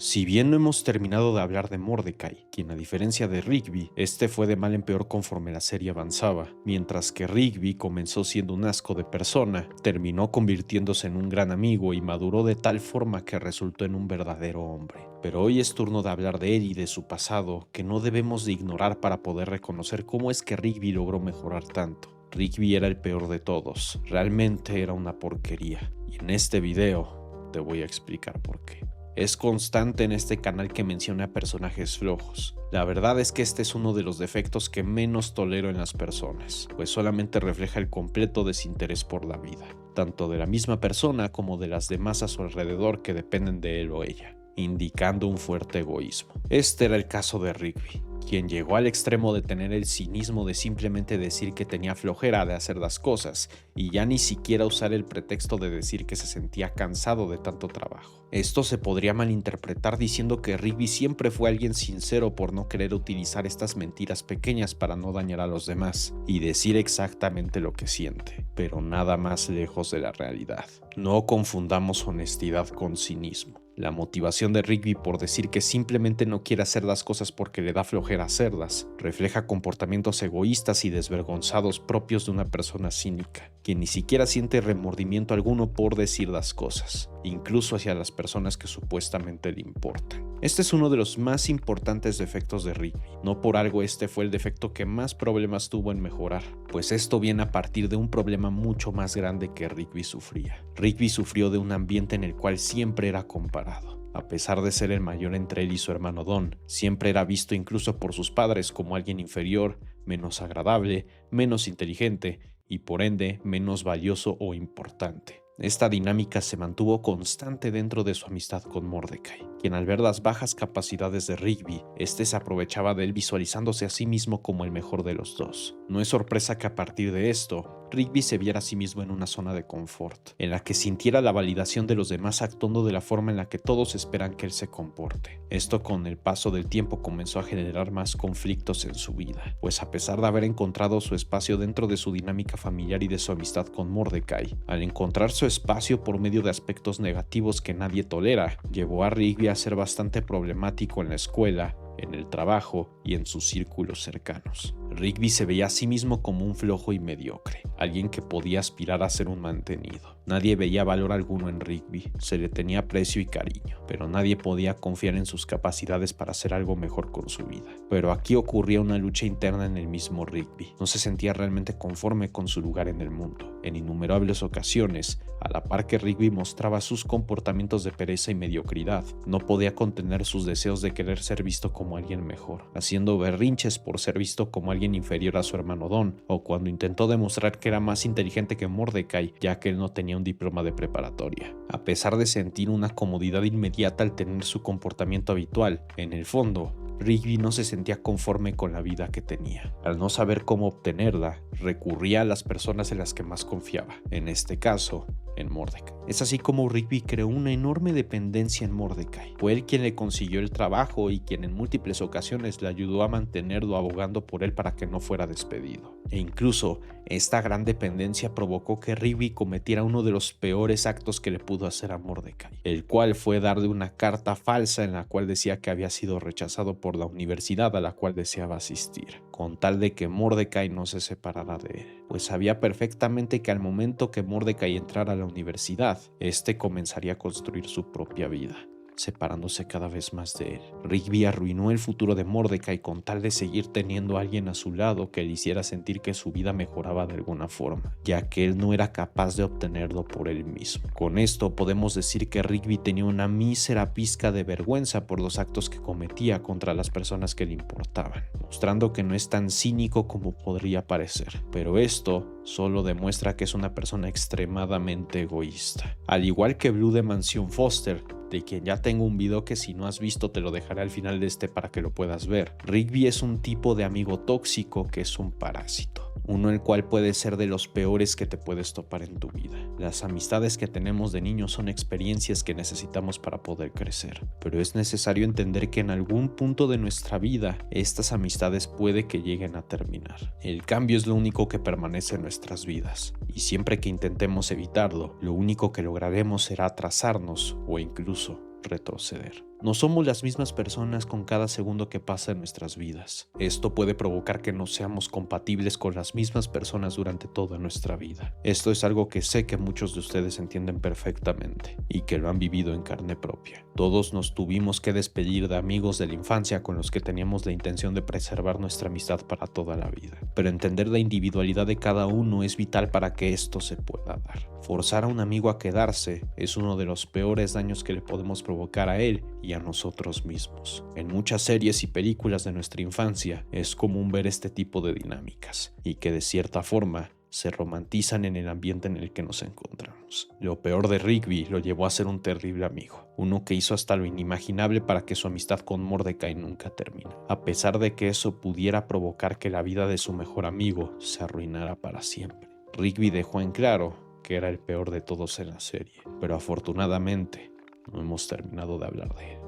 Si bien no hemos terminado de hablar de Mordecai, quien a diferencia de Rigby, este fue de mal en peor conforme la serie avanzaba, mientras que Rigby comenzó siendo un asco de persona, terminó convirtiéndose en un gran amigo y maduró de tal forma que resultó en un verdadero hombre. Pero hoy es turno de hablar de él y de su pasado, que no debemos de ignorar para poder reconocer cómo es que Rigby logró mejorar tanto. Rigby era el peor de todos, realmente era una porquería, y en este video te voy a explicar por qué. Es constante en este canal que mencione a personajes flojos. La verdad es que este es uno de los defectos que menos tolero en las personas, pues solamente refleja el completo desinterés por la vida, tanto de la misma persona como de las demás a su alrededor que dependen de él o ella, indicando un fuerte egoísmo. Este era el caso de Rigby, quien llegó al extremo de tener el cinismo de simplemente decir que tenía flojera de hacer las cosas y ya ni siquiera usar el pretexto de decir que se sentía cansado de tanto trabajo. Esto se podría malinterpretar diciendo que Rigby siempre fue alguien sincero por no querer utilizar estas mentiras pequeñas para no dañar a los demás y decir exactamente lo que siente, pero nada más lejos de la realidad. No confundamos honestidad con cinismo. La motivación de Rigby por decir que simplemente no quiere hacer las cosas porque le da flojera hacerlas, refleja comportamientos egoístas y desvergonzados propios de una persona cínica, que ni siquiera siente remordimiento alguno por decir las cosas, incluso hacia las personas que supuestamente le importan. Este es uno de los más importantes defectos de Rigby. No por algo este fue el defecto que más problemas tuvo en mejorar, pues esto viene a partir de un problema mucho más grande que Rigby sufría. Rigby sufrió de un ambiente en el cual siempre era comparado. A pesar de ser el mayor entre él y su hermano Don, siempre era visto incluso por sus padres como alguien inferior, menos agradable, menos inteligente y por ende menos valioso o importante. Esta dinámica se mantuvo constante dentro de su amistad con Mordecai, quien al ver las bajas capacidades de Rigby, este se aprovechaba de él visualizándose a sí mismo como el mejor de los dos. No es sorpresa que a partir de esto, Rigby se viera a sí mismo en una zona de confort, en la que sintiera la validación de los demás actuando de la forma en la que todos esperan que él se comporte. Esto con el paso del tiempo comenzó a generar más conflictos en su vida, pues a pesar de haber encontrado su espacio dentro de su dinámica familiar y de su amistad con Mordecai, al encontrar su espacio por medio de aspectos negativos que nadie tolera, llevó a Rigby a ser bastante problemático en la escuela, en el trabajo y en sus círculos cercanos. Rigby se veía a sí mismo como un flojo y mediocre, alguien que podía aspirar a ser un mantenido. Nadie veía valor alguno en Rigby, se le tenía aprecio y cariño, pero nadie podía confiar en sus capacidades para hacer algo mejor con su vida. Pero aquí ocurría una lucha interna en el mismo Rigby. No se sentía realmente conforme con su lugar en el mundo. En innumerables ocasiones, a la par que Rigby mostraba sus comportamientos de pereza y mediocridad, no podía contener sus deseos de querer ser visto como alguien mejor, haciendo berrinches por ser visto como alguien inferior a su hermano Don, o cuando intentó demostrar que era más inteligente que Mordecai, ya que él no tenía un diploma de preparatoria. A pesar de sentir una comodidad inmediata al tener su comportamiento habitual, en el fondo, Rigby no se sentía conforme con la vida que tenía. Al no saber cómo obtenerla, recurría a las personas en las que más confiaba, en este caso, en Mordecai. Es así como Rigby creó una enorme dependencia en Mordecai. Fue él quien le consiguió el trabajo y quien en múltiples ocasiones le ayudó a mantenerlo abogando por él para que no fuera despedido. E incluso, esta gran dependencia provocó que Rigby cometiera uno de los peores actos que le pudo hacer a Mordecai, el cual fue darle una carta falsa en la cual decía que había sido rechazado por la universidad a la cual deseaba asistir, con tal de que Mordecai no se separara de él, pues sabía perfectamente que al momento que Mordecai entrara a la universidad, este comenzaría a construir su propia vida, separándose cada vez más de él. Rigby arruinó el futuro de Mordecai con tal de seguir teniendo a alguien a su lado que le hiciera sentir que su vida mejoraba de alguna forma, ya que él no era capaz de obtenerlo por él mismo. Con esto podemos decir que Rigby tenía una mísera pizca de vergüenza por los actos que cometía contra las personas que le importaban, mostrando que no es tan cínico como podría parecer. Pero esto solo demuestra que es una persona extremadamente egoísta. Al igual que Blue de Mansión Foster, de quien ya tengo un video que si no has visto te lo dejaré al final de este para que lo puedas ver. Rigby es un tipo de amigo tóxico que es un parásito, uno el cual puede ser de los peores que te puedes topar en tu vida. Las amistades que tenemos de niños son experiencias que necesitamos para poder crecer, pero es necesario entender que en algún punto de nuestra vida estas amistades puede que lleguen a terminar. El cambio es lo único que permanece en nuestras vidas, y siempre que intentemos evitarlo, lo único que lograremos será atrasarnos o incluso retroceder. No somos las mismas personas con cada segundo que pasa en nuestras vidas. Esto puede provocar que no seamos compatibles con las mismas personas durante toda nuestra vida. Esto es algo que sé que muchos de ustedes entienden perfectamente y que lo han vivido en carne propia. Todos nos tuvimos que despedir de amigos de la infancia con los que teníamos la intención de preservar nuestra amistad para toda la vida. Pero entender la individualidad de cada uno es vital para que esto se pueda dar. Forzar a un amigo a quedarse es uno de los peores daños que le podemos provocar a él y a nosotros mismos. En muchas series y películas de nuestra infancia es común ver este tipo de dinámicas y que de cierta forma se romantizan en el ambiente en el que nos encontramos. Lo peor de Rigby lo llevó a ser un terrible amigo, uno que hizo hasta lo inimaginable para que su amistad con Mordecai nunca termine, a pesar de que eso pudiera provocar que la vida de su mejor amigo se arruinara para siempre. Rigby dejó en claro que era el peor de todos en la serie, pero afortunadamente no hemos terminado de hablar de él.